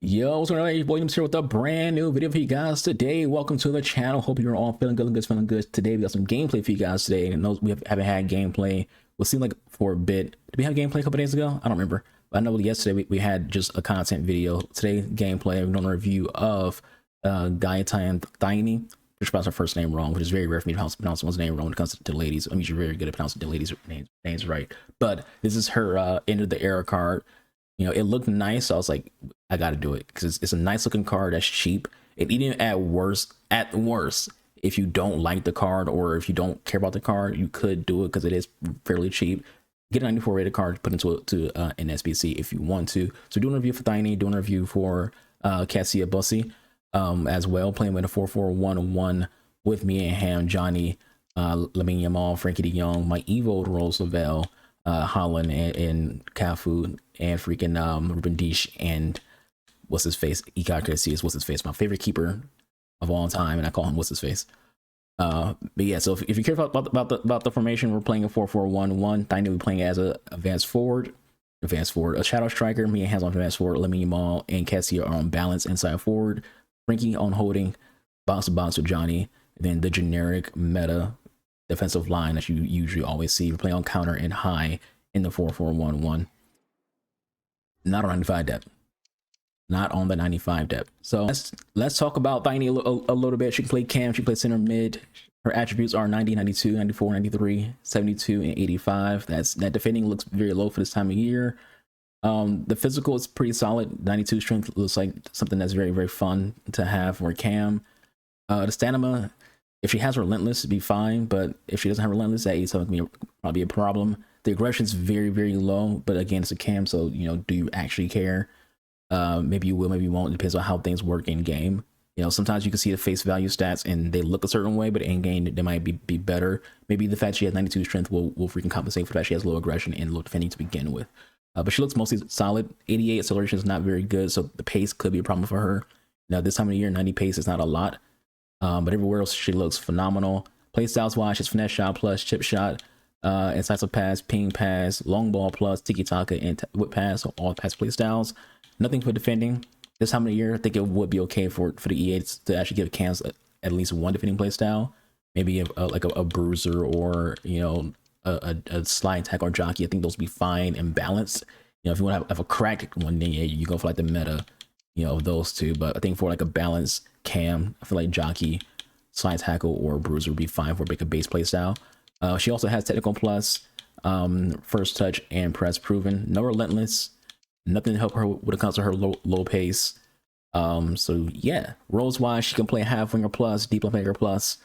Yo, what's going on? Williams here with a brand new video for you guys today. Welcome to the channel. Hope you're all feeling good, feeling good. Today we got some gameplay for you guys today. And those we haven't had gameplay. We'll seem like for a bit. Did we have gameplay a couple days ago? I don't remember. But I know yesterday we had just a content video. Today gameplay. We're doing a review of Gaetane Thiney. Just pronounced her first name wrong, which is very rare for me to pronounce someone's name wrong when it comes to ladies. I'm usually very good at pronouncing the ladies' names right. But this is her end of the era card. You know, it looked nice, so I was like, I gotta do it because it's a nice looking card that's cheap. And even at worst, if you don't like the card or if you don't care about the card, you could do it because it is fairly cheap. Get a 94 rated card, put into an SBC if you want to. So doing a review for Thiney, doing a review for Kessya Bussy as well, playing with a 4-4-1-1 with me and Ham, Johnny, Lamine Yamal, Frankie De Jong, my Evo Rose Lavelle, Holland and Cafu and freaking Ruben Dish and what's his face, Kessya is what's his face, my favorite keeper of all time, and I call him what's his face. But yeah, so if you care about the formation, we're playing a 4-4-1-1. Thiney will be playing as a advanced forward, a shadow striker. Me and Hands on advanced forward. Lamine Yamal and Kessya are on balance inside forward. Frankie on holding, box to box with Johnny. And then the generic meta defensive line that you usually always see. We're playing on counter and high in the 4-4-1-1. Not on 95 depth. Not on the 95 depth. So let's talk about Thiney a little bit. She can play cam, she can play center mid. Her attributes are 90, 92, 94, 93, 72, and 85. That defending looks very low for this time of year. The physical is pretty solid. 92 strength looks like something that's very, very fun to have for cam. The stamina, if she has relentless, it'd be fine, but if she doesn't have relentless, that 87 can be probably a problem. The aggression is very, very low, but again, it's a cam, so you know, do you actually care? Maybe you will, maybe you won't. It depends on how things work in game. You know, sometimes you can see the face value stats and they look a certain way, but in game they might be better. Maybe the fact she has 92 strength will freaking compensate for that she has low aggression and low defending to begin with. But she looks mostly solid. 88 acceleration is not very good, so the pace could be a problem for her. Now this time of the year, 90 pace is not a lot, but everywhere else she looks phenomenal. Play styles wise, she's finesse shot plus chip shot, incisive pass, ping pass, long ball plus tiki taka and whip pass. So all pass play styles. Nothing for defending. This time of the year, I think it would be okay for the EA to actually give cams at least one defending play style. Maybe like a bruiser or, you know, a slide attack or jockey. I think those would be fine and balanced. You know, if you want to have a cracked one, then yeah, you go for like the meta, you know, of those two. But I think for like a balanced cam, I feel like jockey, slide tackle, or bruiser would be fine for like a base play style. She also has technical plus, first touch, and press proven. No relentless. Nothing to help her when it comes to her low pace. So yeah, roles wise, she can play half winger plus, deep playmaker plus,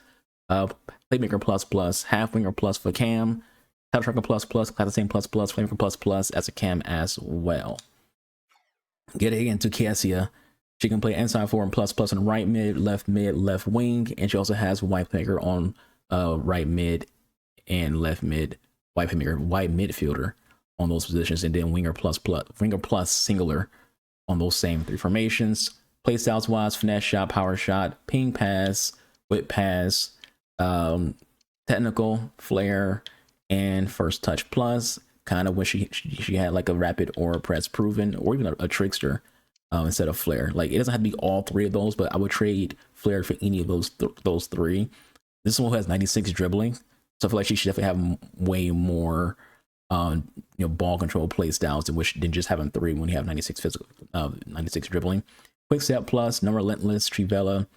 playmaker plus, half winger plus for cam, shadow striker plus, classicine plus, playmaker plus as a cam as well. Getting into Kessya, she can play inside forward plus on right mid, left wing, and she also has white playmaker on right mid and left mid, white midfielder on those positions, and then winger plus singular on those same three formations. Play styles wise, finesse shot, power shot, ping pass, whip pass, technical, flare, and first touch plus. Kind of wish she had like a rapid or a press proven, or even a trickster instead of flare. Like it doesn't have to be all three of those, but I would trade flare for any of those three. This one has 96 dribbling, so I feel like she should definitely have way more you know, ball control play styles than just having three when you have 96 physical, 96 dribbling. Quick step plus, no relentless, Trivella,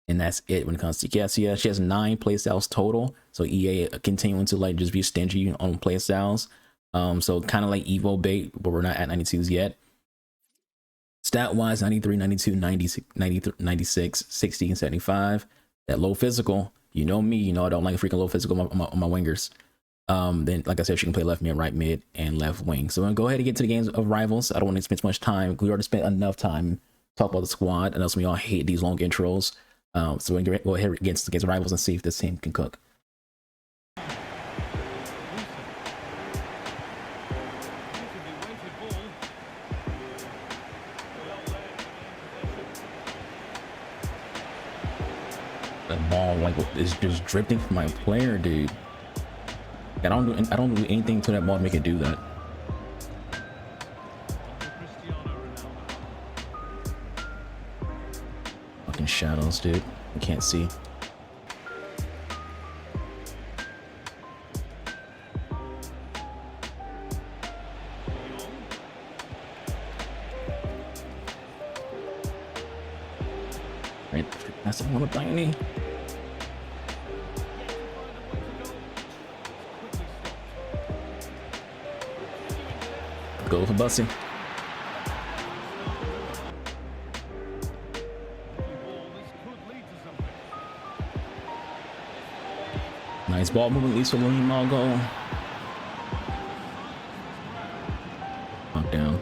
and that's it when it comes to Kessya. She has 9 play styles total, so EA continuing to like just be stingy on play styles. So kind of like Evo bait, but we're not at 92s yet. Stat wise, 93, 92, 90, 96, 60, and 75. That low physical, you know me, you know I don't like freaking low physical on my wingers. Then, like I said, she can play left mid, right mid, and left wing. So we're gonna go ahead and get to the games of rivals. I don't want to spend too much time. We already spent enough time talking about the squad. I know some of y'all hate these long intros. So we're gonna go ahead and get to the games of rivals and see if this team can cook. The ball like is just drifting from my player, dude. I don't do anything to that ball to make it do that. fucking shadows, dude. I can't see. Right, that's the one with Thiney. Go for Bussy. Nice ball movement, at least for William Margot. Knock down.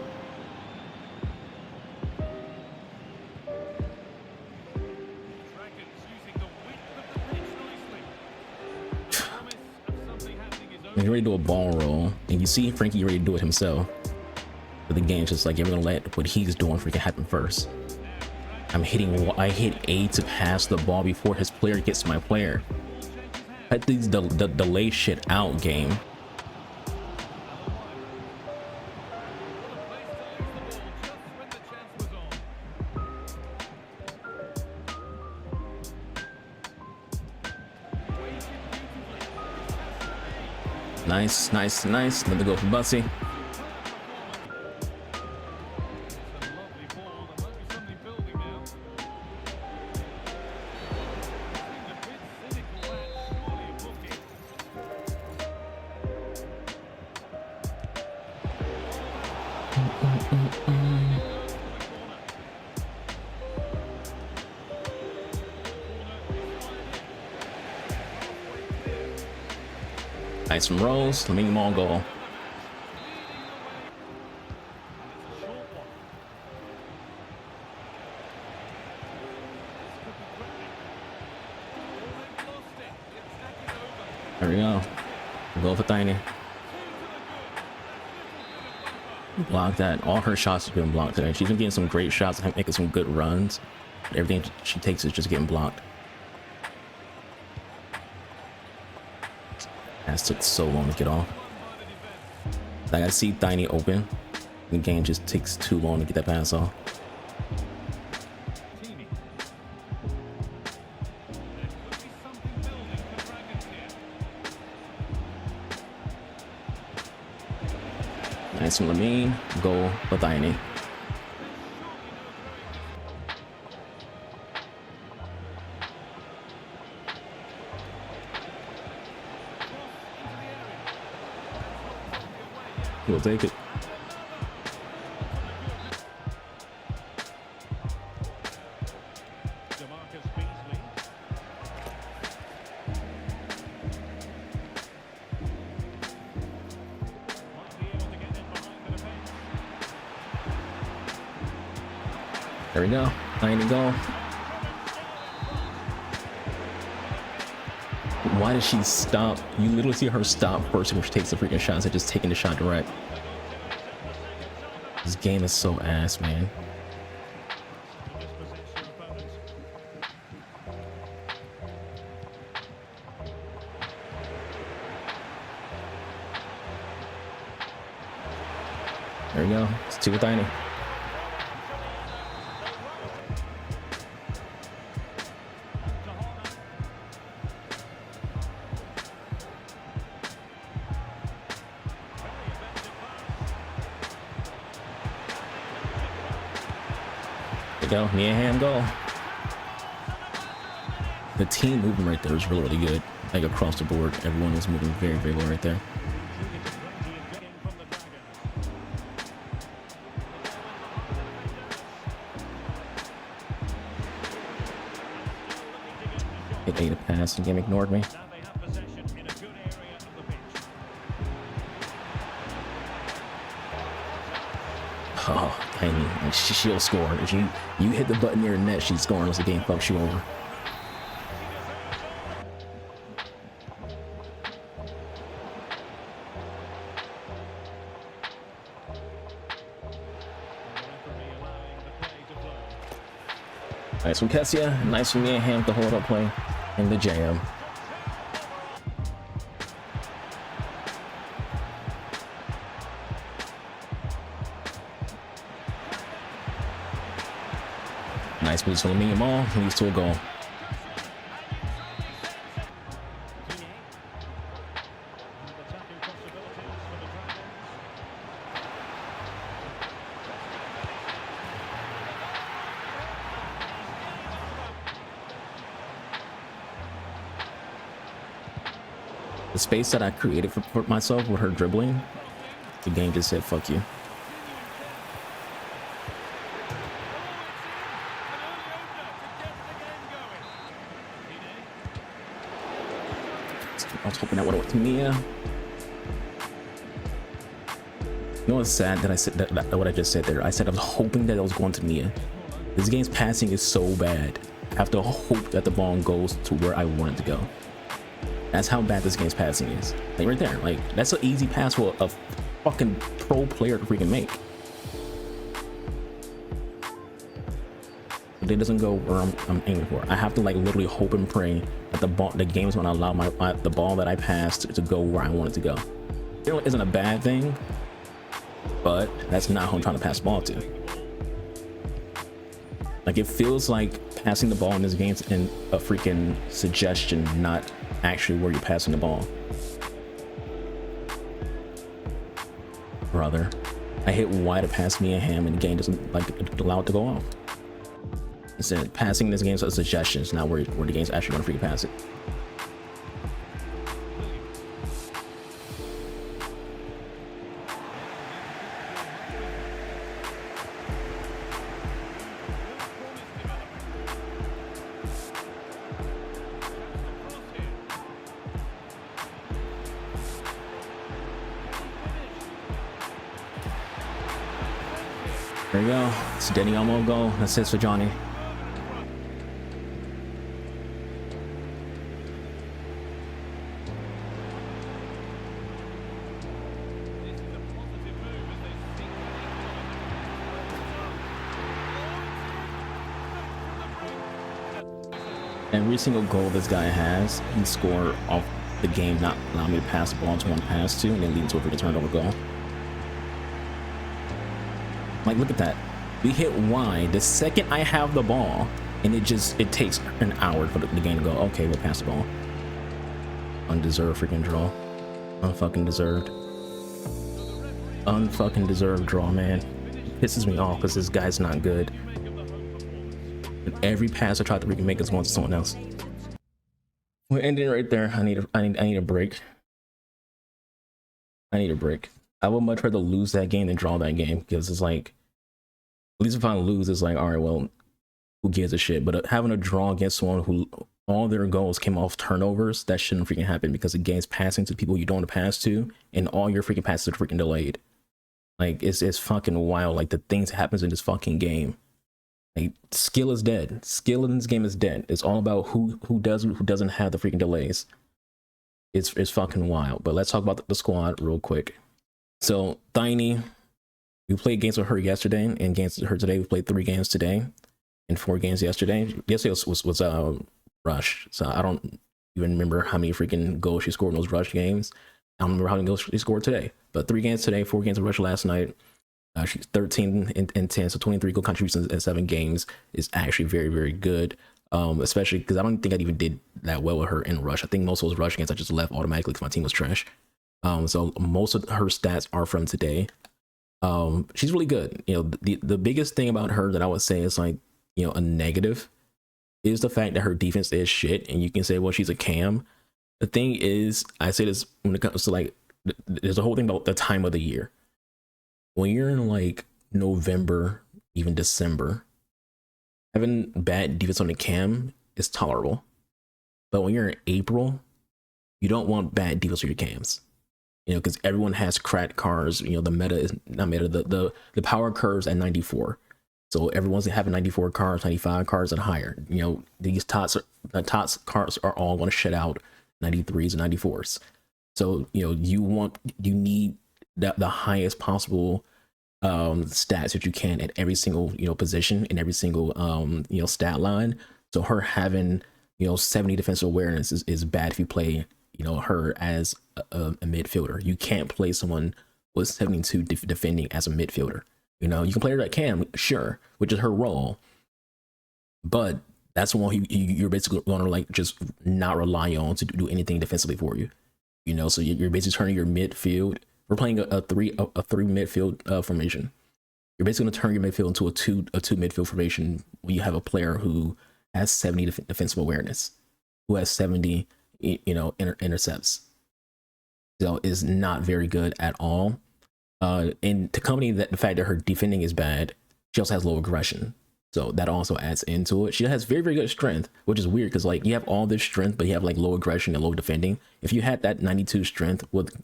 He's ready to do a ball roll, and you see Frankie ready to do it himself. But the game's just like, yeah, we're gonna let what he's doing freaking happen first. I hit A to pass the ball before his player gets to my player. Cut these delay shit out, game. Nice, nice, nice. Another go for Bussy. Nice some rolls. Let me all go. There we go. Go for Thiney. Block that. All her shots have been blocked today. She's been getting some great shots and making some good runs. But everything she takes is just getting blocked. That took so long to get off. Like, I see Thiney open. The game just takes too long to get that pass off. Nice from Lamine. Goal for Thiney. He'll take it. There we go. Tiny goal. Why does she stop? You literally see her stop first when she takes the freaking shots and just taking the shot direct. This game is so ass, man. There we go. It's 2 with Tiny. Go, me and him go. The team movement right there is really, really good. Like across the board, everyone is moving very, very well right there. Hit A to pass, the game ignored me. Oh, Tiny, she'll score. If you hit the button near her net, she's scoring unless the game fucks you over. Nice from Kessya, nice from me and Ham to hold up play in the jam. Nice position on me and all leads to a goal. The space that I created for myself with her dribbling, the game just said, fuck you. I was hoping that would have went to Mia. You know what's sad that I said that what I just said there? I said I was hoping that it was going to Mia. This game's passing is so bad. I have to hope that the ball goes to where I want it to go. That's how bad this game's passing is. Like right there, like that's an easy pass for a fucking pro player to freaking make. But it doesn't go where I'm aiming for. I have to like literally hope and pray that the game is going to allow the ball that I passed to go where I want it to go. It isn't a bad thing, but that's not who I'm trying to pass the ball to. Like it feels like passing the ball in this game's in a freaking suggestion, not actually where you're passing the ball. Brother, I hit Y to pass me a ham and the game doesn't like allow it to go off. Instead, passing this game's a suggestion, it's not where the game's actually gonna freaking pass it. There you go. It's Denny Elmo goal. That's it for Johnny. Every single goal this guy has, he scored off the game not allowing me to pass the ball to one pass to, and then leading to a freaking turnover goal. Like, look at that. We hit Y the second I have the ball, and it takes an hour for the game to go, okay, we'll pass the ball. Undeserved freaking draw. Unfucking deserved. Unfucking deserved draw, man. It pisses me off because this guy's not good. And every pass I try to freaking make is going to someone else. We're ending right there. I need a break. I need a break. I would much rather lose that game than draw that game, because it's like, at least if I lose, it's like, all right, well, who gives a shit? But having a draw against someone who all their goals came off turnovers, that shouldn't freaking happen, because the game's passing to people you don't want to pass to, and all your freaking passes are freaking delayed. Like, it's fucking wild. Like, the things that happens in this fucking game. Like, skill is dead. Skill in this game is dead. It's all about who doesn't have the freaking delays. It's fucking wild. But let's talk about the squad real quick. So Thiney, we played games with her yesterday, and games with her today. We played 3 games today, and 4 games yesterday. Yesterday was Rush, so I don't even remember how many freaking goals she scored in those Rush games. I don't remember how many goals she scored today. But 3 games today, 4 games of Rush last night. She's 13 and 10, so 23 goal contributions in 7 games is actually very, very good. Especially because I don't think I even did that well with her in Rush. I think most of those Rush games I just left automatically because my team was trash. So most of her stats are from today. She's really good. You know, the biggest thing about her that I would say is, like, you know, a negative is the fact that her defense is shit. And you can say, well, she's a cam. The thing is, I say this when it comes to, like, there's a whole thing about the time of the year. When you're in like November, even December, having bad defense on the cam is tolerable. But when you're in April, you don't want bad defense on your cams. You know, because everyone has cracked cars. You know, the meta is not meta. The power curves at 94. So everyone's having 94 cars, 95 cars and higher. You know, these TOTS cars are all going to shut out 93s and 94s. So, you know, you need the highest possible stats that you can at every single, you know, position in every single you know, stat line. So her having, you know, 70 defensive awareness is bad if you play, you know, her as a midfielder. You can't play someone with 72 defending as a midfielder. You know, you can play her at cam, sure, which is her role, but that's one you're basically going to like just not rely on to do anything defensively for you. You know, so you're basically turning your midfield. We're playing a three midfield formation. You're basically going to turn your midfield into a two midfield formation when you have a player who has 70 defensive awareness, who has 70 intercepts. So is not very good at all. And to accompany that, the fact that her defending is bad, she also has low aggression. So that also adds into it. She has very, very good strength, which is weird because like you have all this strength, but you have like low aggression and low defending. If you had that 92 strength with,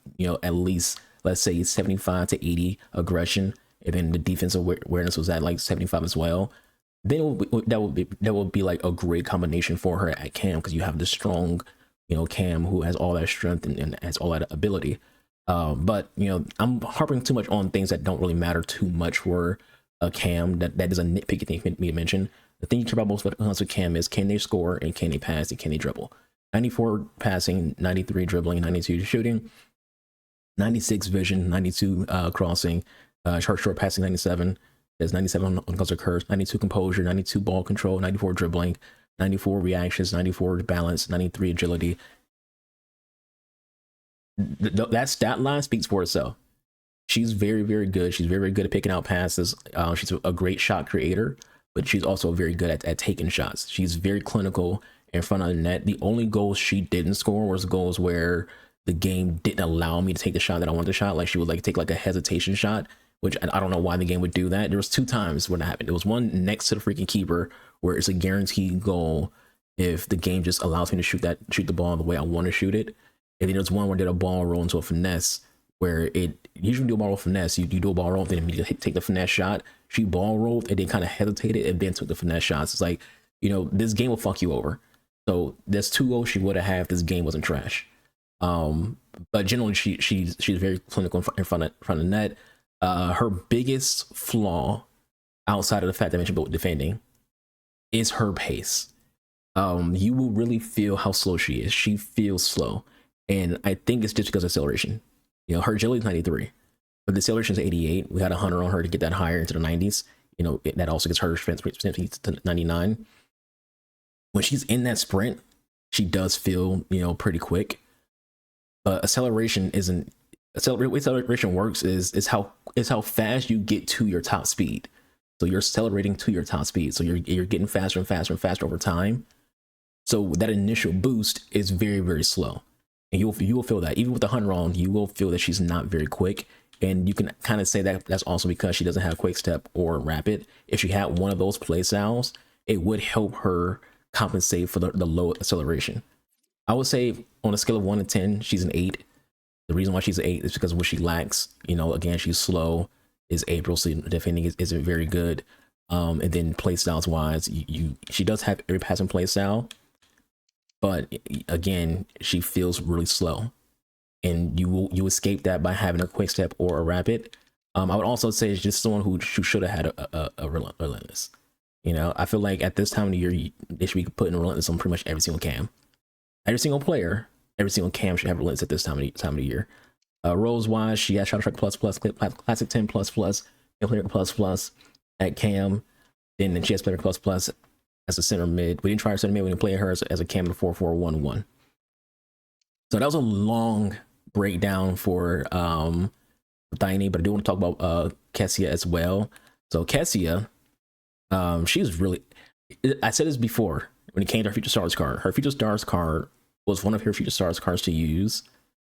at least, let's say 75 to 80 aggression, and then the defensive awareness was at like 75 as well, then that would be like a great combination for her at Cam, because you have the strong, Cam who has all that strength and has all that ability. But I'm harping too much on things that don't really matter too much for a Cam. That is a nitpicky thing for me to mention. The thing you care about most when it comes to Cam is, can they score and can they pass and can they dribble? 94 passing, 93 dribbling, 92 shooting, 96 vision, 92 crossing, short passing 97. There's 97 on comes to curves, 92 composure, 92 ball control, 94 dribbling, 94 reactions, 94 balance, 93 agility. That stat line speaks for itself. She's very, very good. She's very, very good at picking out passes. She's a great shot creator, but she's also very good at taking shots. She's very clinical in front of the net. The only goals she didn't score was goals where the game didn't allow me to take the shot that I wanted to shot. Like she would like take like a hesitation shot, which I don't know why the game would do that. There was 2 times when that happened. There was one next to the freaking keeper where it's a guaranteed goal if the game just allows me to shoot the ball the way I want to shoot it. And then there's one where did a ball roll into a finesse where it usually do a ball roll finesse. You do a ball roll, then immediately take the finesse shot. She ball rolled and then kind of hesitated and then took the finesse shots. It's like, this game will fuck you over. So there's 2 goals she would have had if this game wasn't trash. But generally she's very clinical in front of the net. Her biggest flaw, outside of the fact that I mentioned about defending, is her pace. You will really feel how slow she is. She feels slow. And I think it's just because of acceleration. Her agility is 93, but the acceleration is 88. We had 100 on her to get that higher into the 90s. That also gets her sprint to 99. When she's in that sprint, she does feel, pretty quick. But acceleration isn't. Acceleration works is how fast you get to your top speed. So you're accelerating to your top speed. So you're getting faster and faster and faster over time. So that initial boost is very, very slow. And you will feel that. Even with the 100 on, you will feel that she's not very quick. And you can kind of say that that's also because she doesn't have quick step or rapid. If she had one of those play styles, it would help her compensate for the low acceleration. I would say on a scale of 1 to 10, she's an 8. The reason why she's an 8 is because of what she lacks. Again, she's slow, is April, so defending isn't very good. And then play styles wise, she does have every passing play style, but again, she feels really slow, and you escape that by having a quick step or a rapid. I would also say it's just someone who should have had a relentless. I feel like at this time of the year, they should be putting relentless on pretty much every single cam, every single player. Every single cam should have relentless at this time of the year. Roles wise, she has SoTArch plus, classic 10 plus, player plus at cam. Then she has player plus as a center mid. We didn't try her center mid. We didn't play her as a cam in 4-4-1-1. So that was a long breakdown for Thiney, but I do want to talk about Kessya as well. So Kessya, she's really. I said this before when it came to her Future Stars card. Her Future Stars card was one of her Future Stars cards to use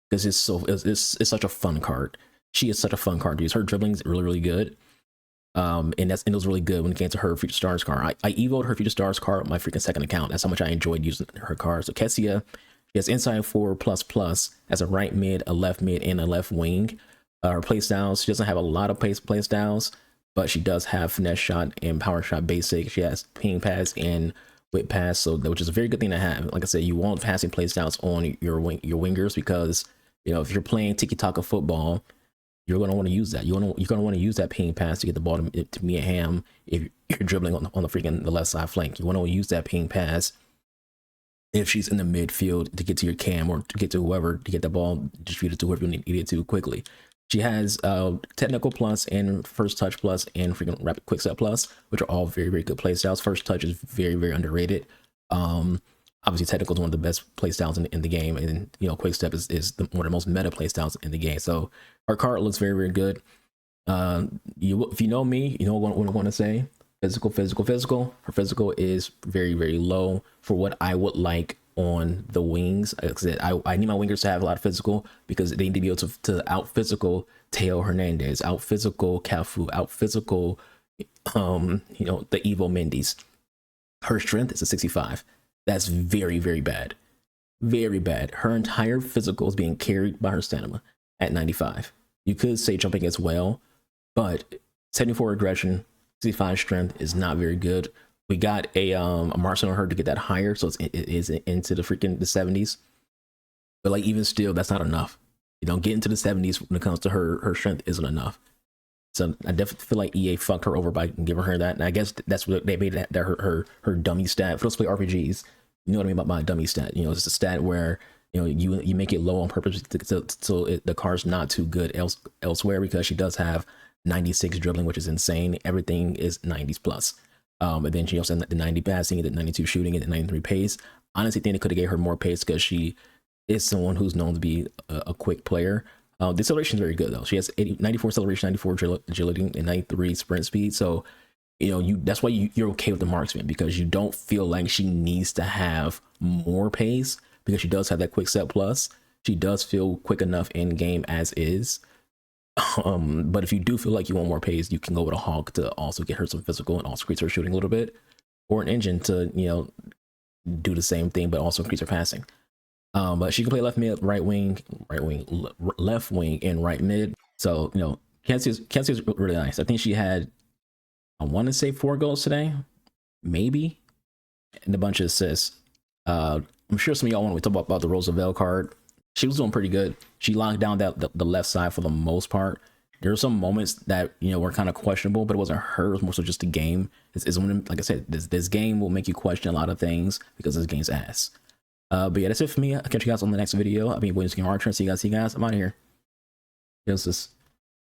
because it's such a fun card. She is such a fun card to use. Her dribbling is really, really good. And it was really good when it came to her Future Stars card. I evoed her Future Stars card on my freaking second account. That's how much I enjoyed using her card. So Kessya, she has inside 4 plus as a right mid, a left mid, and a left wing. Her play styles, she doesn't have a lot of play styles, but she does have finesse shot and power shot basic. She has ping pass and whip pass, so which is a very good thing to have. Like I said, you want passing play styles on your wingers because if you're playing tiki-taka football, you're going to want to use that. You're going to want to use that ping pass to get the ball to Mia Hamm if you're dribbling on the freaking the left side flank. You want to use that ping pass if she's in the midfield to get to your cam or to get to whoever, to get the ball distributed to whoever you need it to quickly. She has technical plus and first touch plus and freaking rapid quick step plus, which are all very, very good play styles. First touch is very, very underrated. Obviously technical is one of the best play styles in the game, and you know, quick step is one of the most meta play styles in the game. So her card looks very, very good. If you know me, you know what I want to say. Physical. Her physical is very, very low for what I would like on the wings. Like I said, I need my wingers to have a lot of physical because they need to be able to out physical Teo Hernandez, out physical Cafu, out physical you know, the Evo Mendes. Her strength is a 65. That's very, very bad. Very bad. Her entire physical is being carried by her stamina at 95. You could say jumping as well, but 74 aggression, 65 strength is not very good. We got a Marcin on her to get that higher, so it is into the freaking the 70s. But like even still, that's not enough. You don't get into the 70s when it comes to her strength isn't enough. So I definitely feel like EA fucked her over by giving her that. And I guess that's what they made that her dummy stat. For those who play RPGs, you know what I mean about my dummy stat. You know, it's a stat where you know you make it low on purpose so the card's not too good elsewhere, because she does have 96 dribbling, which is insane. Everything is 90s plus. And then she also had the 90 passing, the 92 shooting, and the 93 pace. Honestly, I think they could have gave her more pace because she is someone who's known to be a quick player. The acceleration is very good though. She has 94 acceleration, 94 agility, and 93 sprint speed. So, you know, that's why you're okay with the marksman, because you don't feel like she needs to have more pace because she does have that quick step plus. She does feel quick enough in game as is. But if you do feel like you want more pace, you can go with a Hawk to also get her some physical and also increase her shooting a little bit, or an engine to, you know, do the same thing but also increase her passing. But she can play left mid, right wing, left wing, and right mid. So, you know, Kessya's really nice. I think she had, I want to say 4 goals today, maybe, and a bunch of assists. I'm sure some of y'all want to talk about the Roosevelt card. She was doing pretty good. She locked down the left side for the most part. There were some moments that, you know, were kind of questionable, but it wasn't her. It was more so just the game. It's when, like I said, this game will make you question a lot of things because this game's ass. But yeah, that's it for me. I'll catch you guys on the next video. I'll be waiting to get Archer. See you guys. I'm out of here. Here's this.